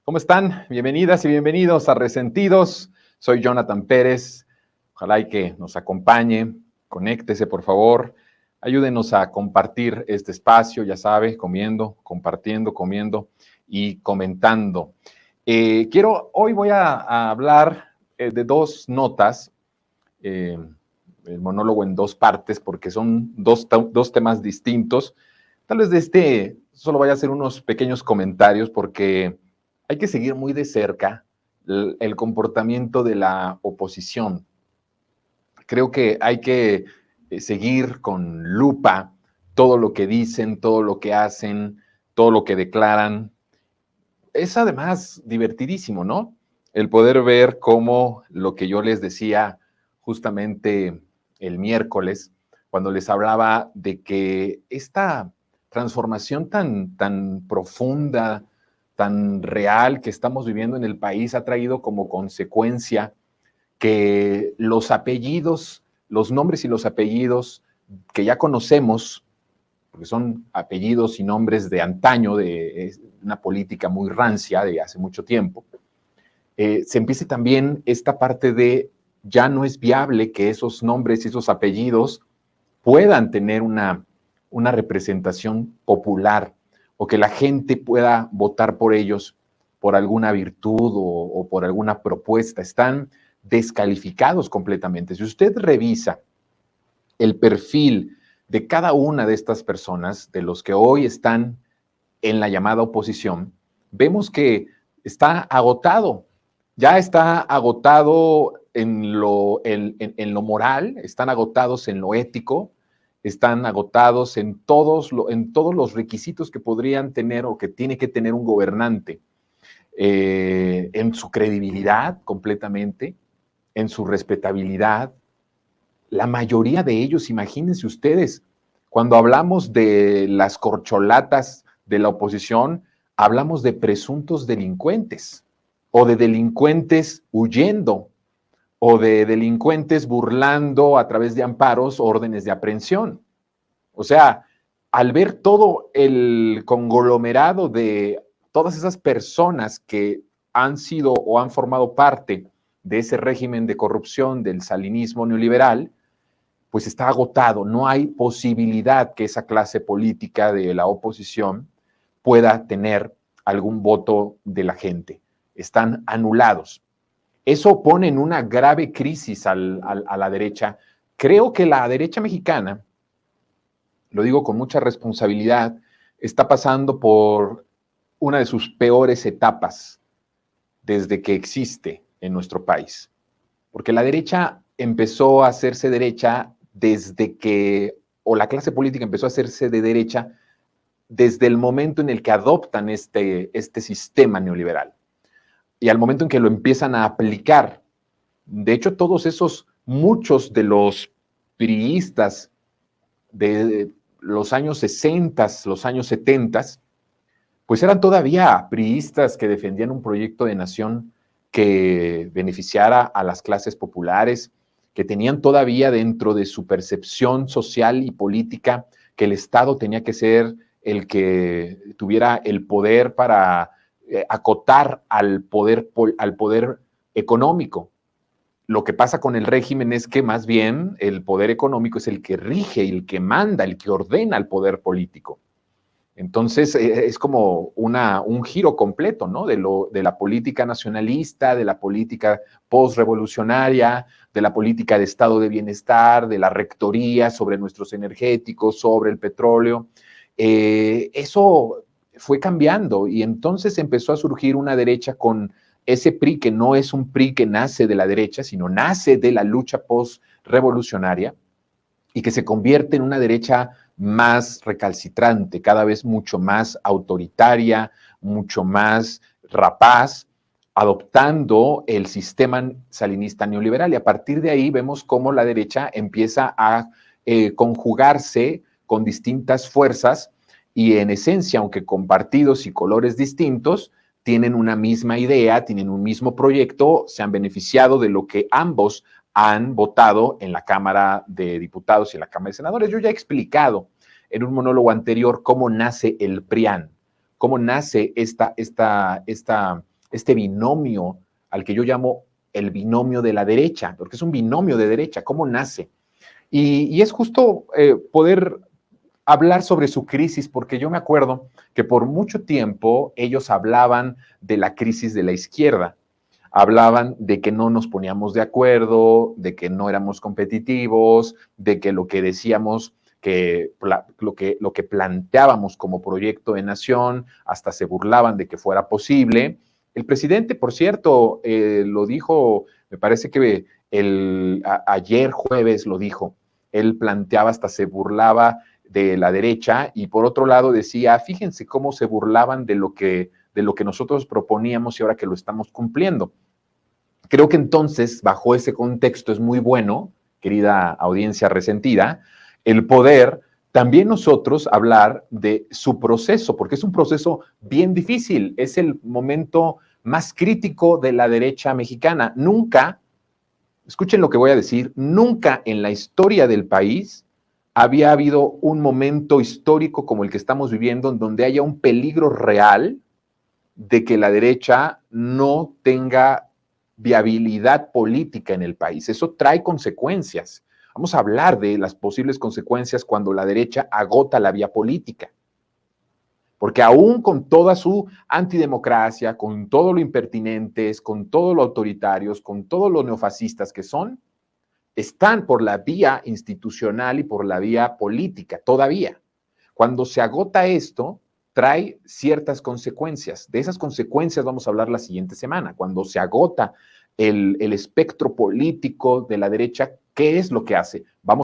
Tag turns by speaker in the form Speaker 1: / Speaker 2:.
Speaker 1: ¿Cómo están? Bienvenidas y bienvenidos a Resentidos. Soy Jonathan Pérez. Ojalá y que nos acompañe. Conéctese, por favor. Ayúdenos a compartir este espacio, ya sabe, comiendo, compartiendo, comiendo y comentando. Hoy voy a hablar de dos notas, el monólogo en dos partes, porque son dos temas distintos. Tal vez de este solo vaya a hacer unos pequeños comentarios, porque hay que seguir muy de cerca el comportamiento de la oposición. Creo que hay que seguir con lupa todo lo que dicen, todo lo que hacen, todo lo que declaran. Es además divertidísimo, ¿no? El poder ver cómo lo que yo les decía justamente el miércoles, cuando les hablaba de que esta transformación tan profunda, tan real que estamos viviendo en el país ha traído como consecuencia que los apellidos, los nombres y los apellidos que ya conocemos, porque son apellidos y nombres de antaño, de una política muy rancia de hace mucho tiempo, se empiece también esta parte de ya no es viable que esos nombres y esos apellidos puedan tener una representación popular o que la gente pueda votar por ellos por alguna virtud o por alguna propuesta. Están descalificados completamente. Si usted revisa el perfil de cada una de estas personas, de los que hoy están en la llamada oposición, vemos que está agotado. Ya está agotado en lo moral, están agotados en lo ético, están agotados en todos los requisitos que podrían tener o que tiene que tener un gobernante, en su credibilidad completamente, en su respetabilidad. La mayoría de ellos, imagínense ustedes, cuando hablamos de las corcholatas de la oposición, hablamos de presuntos delincuentes o de delincuentes huyendo o de delincuentes burlando a través de amparos órdenes de aprehensión. O sea, al ver todo el conglomerado de todas esas personas que han sido o han formado parte de ese régimen de corrupción del salinismo neoliberal, pues está agotado. No hay posibilidad que esa clase política de la oposición pueda tener algún voto de la gente. Están anulados. Eso pone en una grave crisis a la derecha. Creo que la derecha mexicana, lo digo con mucha responsabilidad, está pasando por una de sus peores etapas desde que existe en nuestro país. Porque la derecha empezó a hacerse derecha desde que, o la clase política empezó a hacerse de derecha desde el momento en el que adoptan este sistema neoliberal y al momento en que lo empiezan a aplicar. De hecho, muchos de los priistas de los años 60, los años 70, pues eran todavía priistas que defendían un proyecto de nación que beneficiara a las clases populares, que tenían todavía dentro de su percepción social y política que el Estado tenía que ser el que tuviera el poder para acotar al poder económico. Lo que pasa con el régimen es que más bien el poder económico es el que rige, el que manda, el que ordena al poder político. Entonces, es como un giro completo, ¿no? De la política nacionalista, de la política postrevolucionaria, de la política de estado de bienestar, de la rectoría sobre nuestros energéticos, sobre el petróleo. Eso fue cambiando y entonces empezó a surgir una derecha con ese PRI que no es un PRI que nace de la derecha, sino nace de la lucha postrevolucionaria y que se convierte en una derecha más recalcitrante, cada vez mucho más autoritaria, mucho más rapaz, adoptando el sistema salinista neoliberal. Y a partir de ahí vemos cómo la derecha empieza a conjugarse con distintas fuerzas y en esencia, aunque con partidos y colores distintos, tienen una misma idea, tienen un mismo proyecto, se han beneficiado de lo que ambos han votado en la Cámara de Diputados y en la Cámara de Senadores. Yo ya he explicado en un monólogo anterior cómo nace el PRIAN, cómo nace esta este binomio al que yo llamo el binomio de la derecha, porque es un binomio de derecha, ¿cómo nace? Y es justo poder hablar sobre su crisis, porque yo me acuerdo que por mucho tiempo ellos hablaban de la crisis de la izquierda, hablaban de que no nos poníamos de acuerdo, de que no éramos competitivos, de que lo que decíamos, que lo que planteábamos como proyecto de nación, hasta se burlaban de que fuera posible. El presidente, por cierto, lo dijo, me parece que ayer jueves lo dijo, él planteaba, hasta se burlaba de la derecha, y por otro lado decía, fíjense cómo se burlaban de lo que nosotros proponíamos y ahora que lo estamos cumpliendo. Creo que entonces, bajo ese contexto, es muy bueno, querida audiencia resentida, el poder también nosotros hablar de su proceso, porque es un proceso bien difícil, es el momento más crítico de la derecha mexicana. Nunca, escuchen lo que voy a decir, nunca en la historia del país había habido un momento histórico como el que estamos viviendo, en donde haya un peligro real de que la derecha no tenga viabilidad política en el país. Eso trae consecuencias. Vamos a hablar de las posibles consecuencias cuando la derecha agota la vía política. Porque aún con toda su antidemocracia, con todo lo impertinentes, con todo lo autoritarios, con todos los neofascistas que son, están por la vía institucional y por la vía política todavía. Cuando se agota esto, trae ciertas consecuencias. De esas consecuencias vamos a hablar la siguiente semana. Cuando se agota el espectro político de la derecha, ¿qué es lo que hace? Vamos